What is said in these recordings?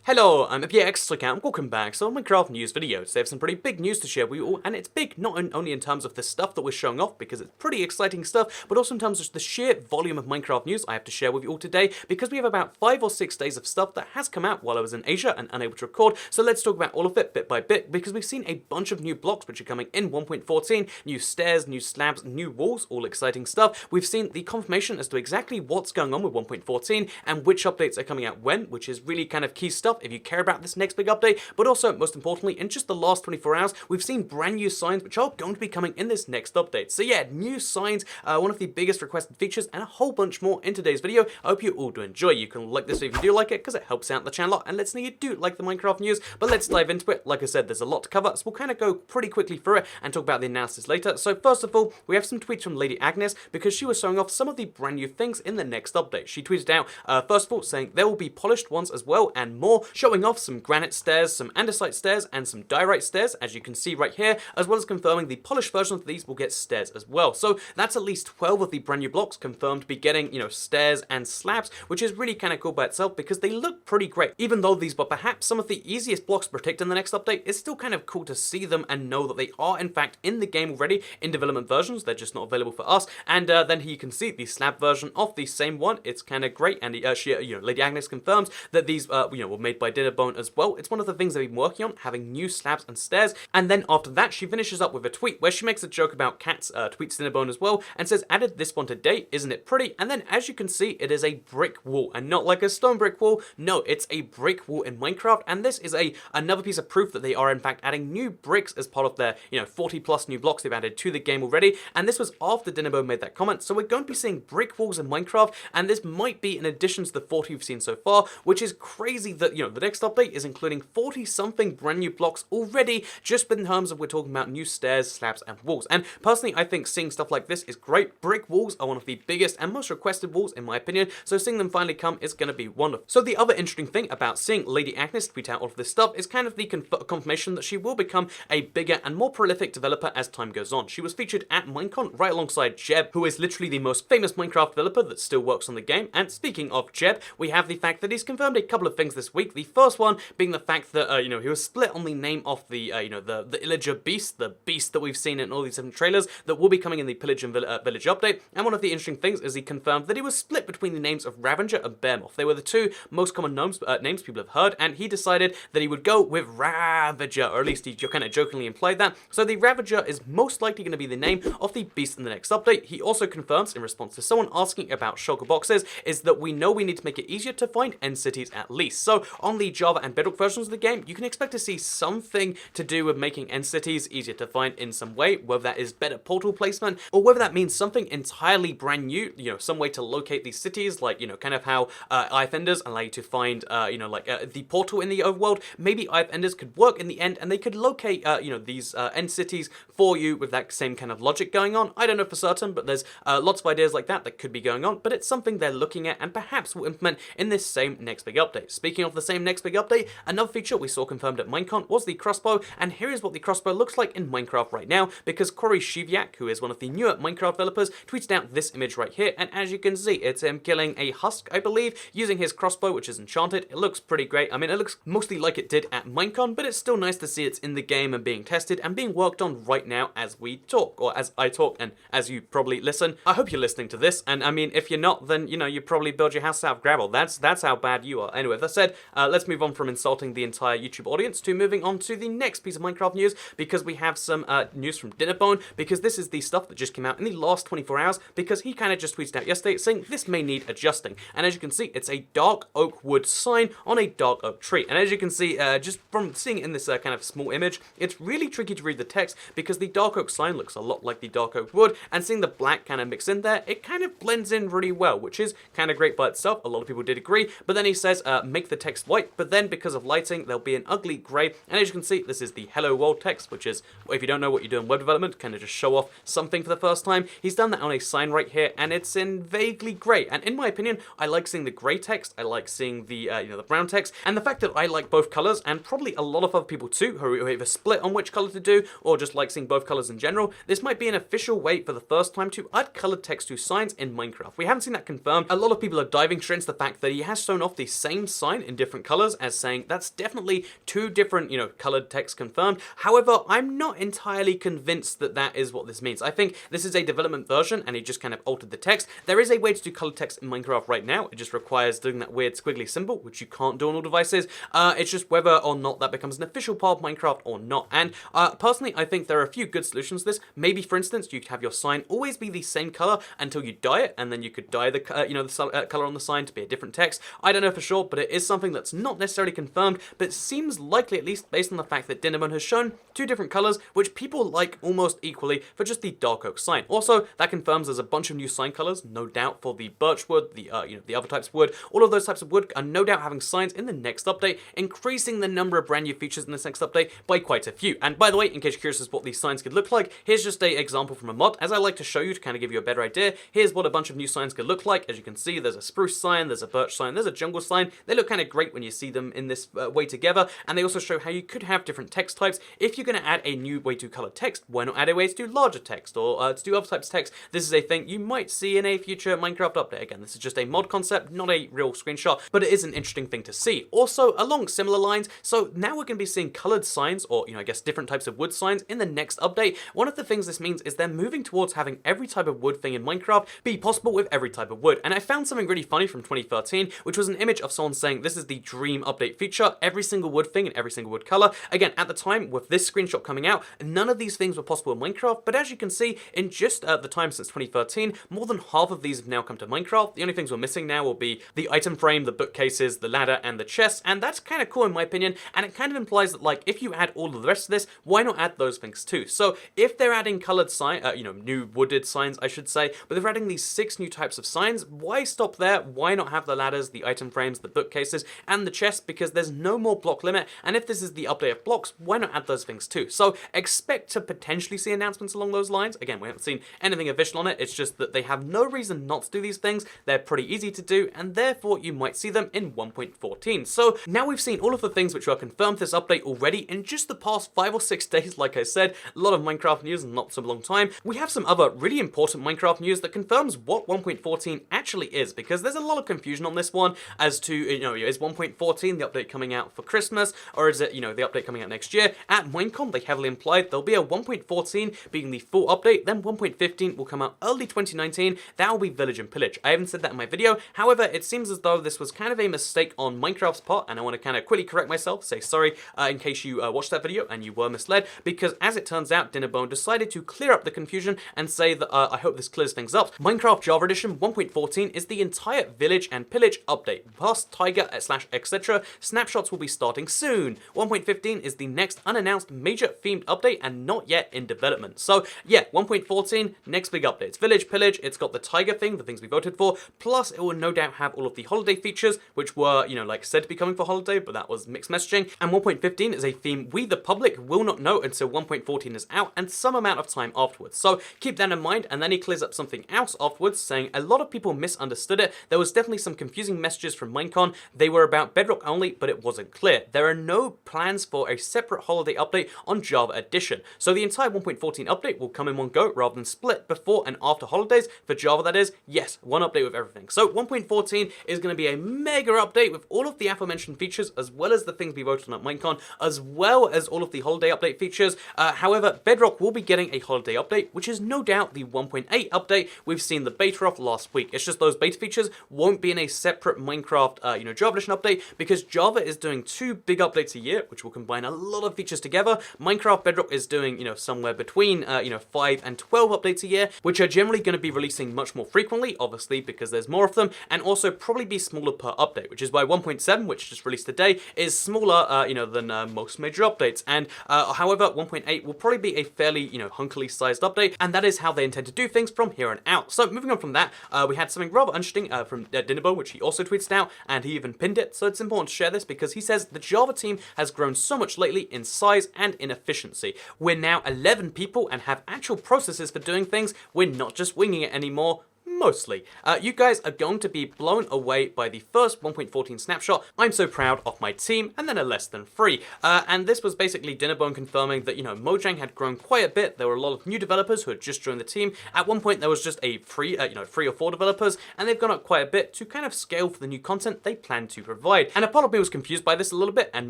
Hello, I'm Elgato, welcome back. So on Minecraft news videos, they have some pretty big news to share with you all, and it's big not only in terms of the stuff that we're showing off, because it's pretty exciting stuff, but also in terms of the sheer volume of Minecraft news I have to share with you all today, because we have about 5 or 6 days of stuff that has come out while I was in Asia and unable to record, so let's talk about all of it bit by bit, because we've seen a bunch of new blocks which are coming in 1.14, new stairs, new slabs, new walls, all exciting stuff. We've seen the confirmation as to exactly what's going on with 1.14, and which updates are coming out when, which is really kind of key stuff if you care about this next big update, but also, most importantly, in just the last 24 hours, we've seen brand new signs which are going to be coming in this next update. So yeah, new signs, one of the biggest requested features, and a whole bunch more in today's video. I hope you all do enjoy. You can like this if you do like it, because it helps out the channel a lot and lets me know you do like the Minecraft news, but let's dive into it. Like I said, there's a lot to cover, so we'll kind of go pretty quickly through it and talk about the analysis later. So first of all, we have some tweets from Lady Agnes, because she was showing off some of the brand new things in the next update. She tweeted out, first of all, saying there will be polished ones as well and more, showing off some granite stairs, some andesite stairs, and some diorite stairs, as you can see right here, as well as confirming the polished version of these will get stairs as well. So that's at least 12 of the brand new blocks confirmed to be getting, stairs and slabs, which is really kind of cool by itself because they look pretty great. Even though these were perhaps some of the easiest blocks to predict in the next update, it's still kind of cool to see them and know that they are in fact in the game already in development versions. They're just not available for us. And then here you can see the slab version of the same one. It's kind of great. And Lady Agnes confirms that these were made by Dinnerbone as well. It's one of the things they've been working on, having new slabs and stairs. And then after that, she finishes up with a tweet where she makes a joke about cats, tweets Dinnerbone as well, and says, added this one today, isn't it pretty? And then as you can see, it is a brick wall, and not like a stone brick wall. No, it's a brick wall in Minecraft, and this is another piece of proof that they are in fact adding new bricks as part of their 40 plus new blocks they've added to the game already. And this was after Dinnerbone made that comment, so we're going to be seeing brick walls in Minecraft, and this might be in addition to the 40 we've seen so far, which is crazy that the next update is including 40 something brand new blocks already, just in terms of we're talking about new stairs, slabs, and walls. And personally, I think seeing stuff like this is great. Brick walls are one of the biggest and most requested walls in my opinion, so seeing them finally come is going to be wonderful. So the other interesting thing about seeing Lady Agnes tweet out all of this stuff is kind of the confirmation that she will become a bigger and more prolific developer as time goes on. She was featured at Minecon right alongside Jeb, who is literally the most famous Minecraft developer that still works on the game. And speaking of Jeb, we have the fact that he's confirmed a couple of things this week. The first one being the fact that he was split on the name of the the Illager beast, the beast that we've seen in all these different trailers that will be coming in the Pillage and Village update. And one of the interesting things is he confirmed that he was split between the names of Ravager and Bearmoth. They were the two most common names people have heard, and he decided that he would go with Ravager, or at least he kind of jokingly implied that. So the Ravager is most likely going to be the name of the beast in the next update. He also confirms, in response to someone asking about shulker boxes, is that we know we need to make it easier to find end cities at least. So on the Java and Bedrock versions of the game, you can expect to see something to do with making end cities easier to find in some way, whether that is better portal placement, or whether that means something entirely brand new, some way to locate these cities, like, kind of how IF Enders allow you to find, the portal in the overworld. Maybe IF Enders could work in the end, and they could locate, these end cities for you with that same kind of logic going on. I don't know for certain, but there's lots of ideas like that could be going on, but it's something they're looking at and perhaps will implement in this same next big update. Speaking of the same next big update, another feature we saw confirmed at Minecon was the Crossbow, and here is what the Crossbow looks like in Minecraft right now, because Corey Shiviak, who is one of the newer Minecraft developers, tweeted out this image right here, and as you can see, it's him killing a husk, I believe, using his crossbow, which is enchanted. It looks pretty great. I mean, it looks mostly like it did at Minecon, but it's still nice to see it's in the game and being tested and being worked on right now as we talk, or as I talk, and as you probably listen. I hope you're listening to this, and I mean, if you're not, then, you probably build your house out of gravel. That's how bad you are. Anyway, that said, let's move on from insulting the entire YouTube audience to moving on to the next piece of Minecraft news, because we have some news from Dinnerbone, because this is the stuff that just came out in the last 24 hours, because he kind of just tweeted out yesterday saying this may need adjusting. And as you can see, it's a dark oak wood sign on a dark oak tree. And as you can see, just from seeing it in this kind of small image, it's really tricky to read the text because the dark oak sign looks a lot like the dark oak wood, and seeing the black kind of mix in there, it kind of blends in really well, which is kind of great by itself. A lot of people did agree, but then he says, make the text white, but then because of lighting, there'll be an ugly grey. And as you can see, this is the hello world text, which is, if you don't know what you do in web development, kind of just show off something for the first time. He's done that on a sign right here, and it's in vaguely grey. And in my opinion, I like seeing the grey text, I like seeing the the brown text, and the fact that I like both colours, and probably a lot of other people too, who either split on which colour to do, or just like seeing both colours in general, this might be an official way for the first time to add coloured text to signs in Minecraft. We haven't seen that confirmed. A lot of people are diving straight into the fact that he has shown off the same sign in different different colors as saying that's definitely two different, colored text confirmed. However, I'm not entirely convinced that that is what this means. I think this is a development version and he just kind of altered the text. There is a way to do colored text in Minecraft right now. It just requires doing that weird squiggly symbol, which you can't do on all devices. It's just whether or not that becomes an official part of Minecraft or not. And personally, I think there are a few good solutions to this. Maybe, for instance, you could have your sign always be the same color until you dye it, and then you could dye the color on the sign to be a different text. I don't know for sure, but it is something that's not necessarily confirmed, but seems likely, at least based on the fact that Dinnerbone has shown two different colors, which people like almost equally for just the dark oak sign. Also, that confirms there's a bunch of new sign colors, no doubt for the birch wood, the other types of wood. All of those types of wood are no doubt having signs in the next update, increasing the number of brand new features in this next update by quite a few. And by the way, in case you're curious as to what these signs could look like, here's just an example from a mod. As I like to show you to kind of give you a better idea, here's what a bunch of new signs could look like. As you can see, there's a spruce sign, there's a birch sign, there's a jungle sign. They look kind of great when you see them in this way together, and they also show how you could have different text types. If you're going to add a new way to color text, why not add a way to do larger text or to do other types of text? This is a thing you might see in a future Minecraft update. Again, this is just a mod concept, not a real screenshot, but it is an interesting thing to see. Also, along similar lines, so now we're going to be seeing colored signs, or I guess different types of wood signs in the next update. One of the things this means is they're moving towards having every type of wood thing in Minecraft be possible with every type of wood. And I found something really funny from 2013, which was an image of someone saying this is the dream update feature, every single wood thing in every single wood color. Again, at the time, with this screenshot coming out, none of these things were possible in Minecraft, but as you can see, in just the time since 2013, more than half of these have now come to Minecraft. The only things we're missing now will be the item frame, the bookcases, the ladder, and the chest, and that's kind of cool in my opinion, and it kind of implies that, like, if you add all of the rest of this, why not add those things too? So if they're adding colored sign, new wooded signs, I should say, but they're adding these 6 new types of signs, why stop there? Why not have the ladders, the item frames, the bookcases, and the chest? Because there's no more block limit, and if this is the update of blocks, why not add those things too? So expect to potentially see announcements along those lines. Again, we haven't seen anything official on it, it's just that they have no reason not to do these things. They're pretty easy to do, and therefore you might see them in 1.14. So now we've seen all of the things which are confirmed for this update already in just the past 5 or 6 days. Like I said, a lot of Minecraft news in not so long time. We have some other really important Minecraft news that confirms what 1.14 actually is, because there's a lot of confusion on this one as to, is 1.14 the update coming out for Christmas, or is it, the update coming out next year? At Minecon, they heavily implied there'll be a 1.14 being the full update, then 1.15 will come out early 2019. That will be Village and Pillage. I haven't said that in my video. However, it seems as though this was kind of a mistake on Minecraft's part, and I want to kind of quickly correct myself, say sorry in case you watched that video and you were misled, because as it turns out, Dinnerbone decided to clear up the confusion and say that I hope this clears things up. Minecraft Java Edition 1.14 is the entire Village and Pillage update, plus Tiger / etc. Snapshots will be starting soon. 1.15 is the next unannounced major themed update and not yet in development. So yeah, 1.14, next big update. It's Village, Pillage, it's got the Tiger thing, the things we voted for, plus it will no doubt have all of the holiday features, which were, said to be coming for holiday, but that was mixed messaging. And 1.15 is a theme we, the public, will not know until 1.14 is out and some amount of time afterwards. So keep that in mind, and then he clears up something else afterwards, saying a lot of people misunderstood it. There was definitely some confusing messages from Minecon. They were about Bedrock only, but it wasn't clear. There are no plans for a separate holiday update on Java Edition. So the entire 1.14 update will come in one go rather than split before and after holidays. For Java, that is, yes, one update with everything. So 1.14 is going to be a mega update with all of the aforementioned features, as well as the things we voted on at Minecon, as well as all of the holiday update features. However, Bedrock will be getting a holiday update, which is no doubt the 1.8 update we've seen the beta of last week. It's just those beta features won't be in a separate Minecraft, Java Edition update, because Java is doing 2 big updates a year, which will combine a lot of features together. Minecraft Bedrock is doing, somewhere between, 5 and 12 updates a year, which are generally going to be releasing much more frequently, obviously, because there's more of them, and also probably be smaller per update, which is why 1.7, which just released today, is smaller, than most major updates. And however, 1.8 will probably be a fairly, hunkily sized update, and that is how they intend to do things from here on out. So moving on from that, we had something rather interesting from Dinnerbone, which he also tweeted out, and he even pinned it. So it's important to share this because he says the Java team has grown so much lately in size and in efficiency. We're now 11 people and have actual processes for doing things. We're not just winging it anymore. mostly. You guys are going to be blown away by the first 1.14 snapshot. I'm so proud of my team, and then a less than 3. And this was basically Dinnerbone confirming that, Mojang had grown quite a bit. There were a lot of new developers who had just joined the team. At one point, there was just a 3 or 4 developers, and they've gone up quite a bit to kind of scale for the new content they plan to provide. And a part of me was confused by this a little bit, and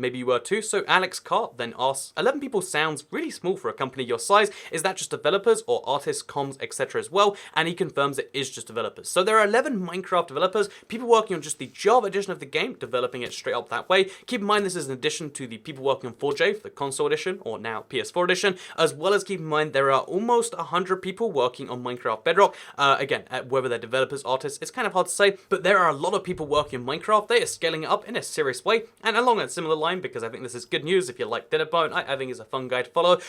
maybe you were too. So Alex Cart then asks, 11 people sounds really small for a company your size. Is that just developers or artists, comms, etc. as well? And he confirms it is just developers. So there are 11 Minecraft developers, people working on just the Java edition of the game, developing it straight up that way. Keep in mind this is in addition to the people working on 4J for the console edition, or now PS4 edition, as well as keep in mind there are almost 100 people working on Minecraft Bedrock. Again, whether they're developers, artists, it's kind of hard to say, but there are a lot of people working in Minecraft. They are scaling it up in a serious way, and along a similar line, because I think this is good news if you like Dinnerbone, I think he's a fun guy to follow.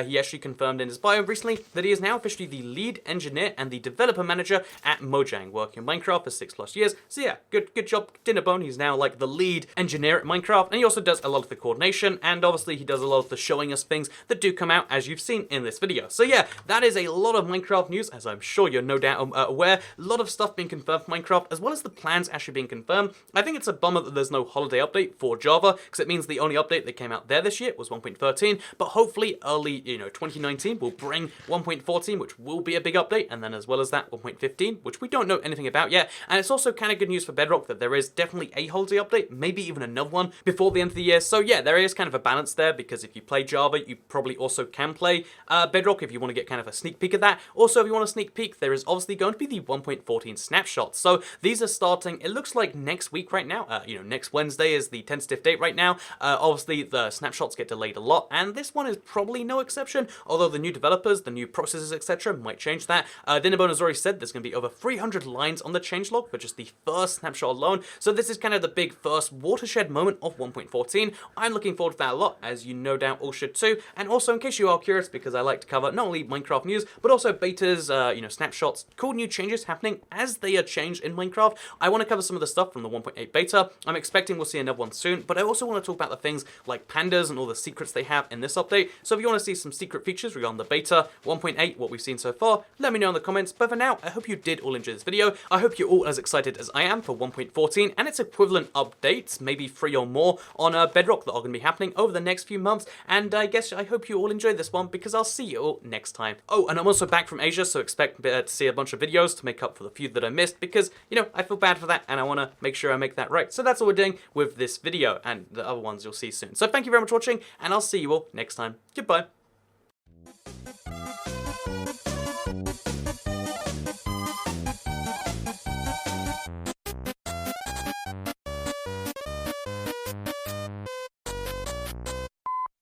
He actually confirmed in his bio recently that he is now officially the lead engineer and the developer manager at Mojang, working on Minecraft for 6+ years. So yeah, good job, Dinnerbone. He's now like the lead engineer at Minecraft, and he also does a lot of the coordination, and obviously he does a lot of the showing us things that do come out, as you've seen in this video. So yeah, that is a lot of Minecraft news, as I'm sure you're no doubt aware. A lot of stuff being confirmed for Minecraft, as well as the plans actually being confirmed. I think it's a bummer that there's no holiday update for Java, because it means the only update that came out there this year was 1.13, but hopefully early, 2019 will bring 1.14, which will be a big update, and then as well as that, 1.15, which we don't know anything about yet. And it's also kind of good news for Bedrock that there is definitely a holiday update, maybe even another one before the end of the year. So yeah, there is kind of a balance there, because if you play Java, you probably also can play Bedrock if you want to get kind of a sneak peek of that. Also, if you want a sneak peek, there is obviously going to be the 1.14 snapshots. So these are starting, it looks like next week right now. Next Wednesday is the tentative date right now. Obviously, the snapshots get delayed a lot, and this one is probably no exception, although the new developers, the new processes, etc. might change that. Dinnerbone has already said there's going to be over 300 lines on the changelog for just the first snapshot alone, so this is kind of the big first watershed moment of 1.14. I'm looking forward to that a lot, as you no doubt all should too, and also in case you are curious, because I like to cover not only Minecraft news, but also betas, snapshots, cool new changes happening as they are changed in Minecraft. I want to cover some of the stuff from the 1.8 beta. I'm expecting we'll see another one soon, but I also want to talk about the things like pandas and all the secrets they have in this update. So if you want to see some secret features regarding the beta, 1.8, what we've seen so far, let me know in the comments. But for now, I hope you did all enjoy this video. I hope you're all as excited as I am for 1.14 and its equivalent updates, maybe 3 or more on Bedrock that are going to be happening over the next few months. And I hope you all enjoyed this one, because I'll see you all next time. Oh, and I'm also back from Asia, so expect to see a bunch of videos to make up for the few that I missed, because, I feel bad for that, and I want to make sure I make that right. So that's all we're doing with this video, and the other ones you'll see soon. So thank you very much for watching, and I'll see you all next time. Goodbye.